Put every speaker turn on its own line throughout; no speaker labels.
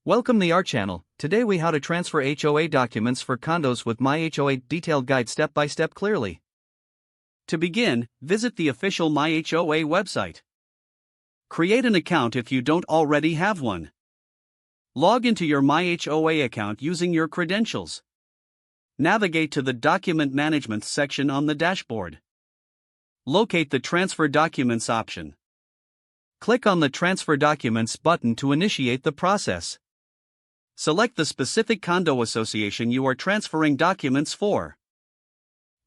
Welcome to our channel. Today we how to transfer HOA documents for condos with MyHOA detailed guide step by step clearly. To begin, visit the official MyHOA website. Create an account if you don't already have one. Log into your MyHOA account using your credentials. Navigate to the Document Management section on the dashboard. Locate the Transfer Documents option. Click on the Transfer Documents button to initiate the process. Select the specific condo association you are transferring documents for.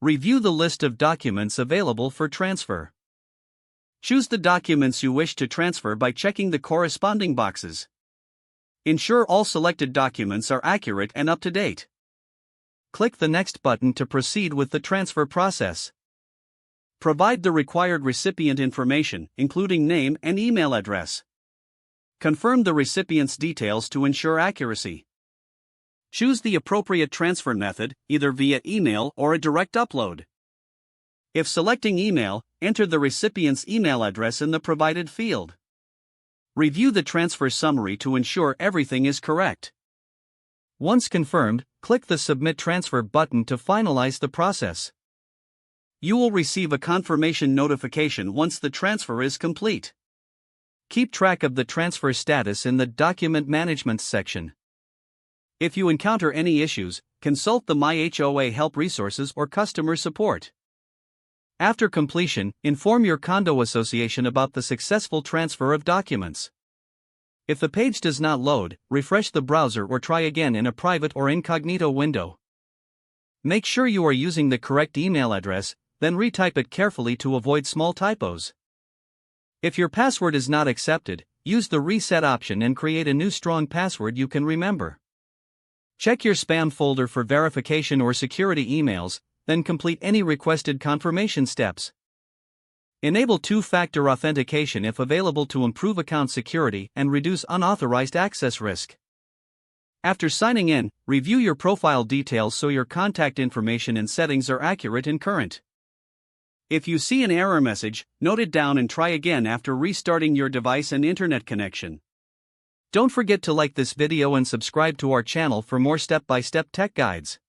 Review the list of documents available for transfer. Choose the documents you wish to transfer by checking the corresponding boxes. Ensure all selected documents are accurate and up to date. Click the Next button to proceed with the transfer process. Provide the required recipient information, including name and email address. Confirm the recipient's details to ensure accuracy. Choose the appropriate transfer method, either via email or a direct upload. If selecting email, enter the recipient's email address in the provided field. Review the transfer summary to ensure everything is correct. Once confirmed, click the Submit Transfer button to finalize the process. You will receive a confirmation notification once the transfer is complete. Keep track of the transfer status in the Document Management section. If you encounter any issues, consult the MyHOA help resources or customer support. After completion, inform your condo association about the successful transfer of documents. If the page does not load, refresh the browser or try again in a private or incognito window. Make sure you are using the correct email address, then retype it carefully to avoid small typos. If your password is not accepted, use the reset option and create a new strong password you can remember. Check your spam folder for verification or security emails, then complete any requested confirmation steps. Enable two-factor authentication if available to improve account security and reduce unauthorized access risk. After signing in, review your profile details so your contact information and settings are accurate and current. If you see an error message, note it down and try again after restarting your device and internet connection. Don't forget to like this video and subscribe to our channel for more step-by-step tech guides.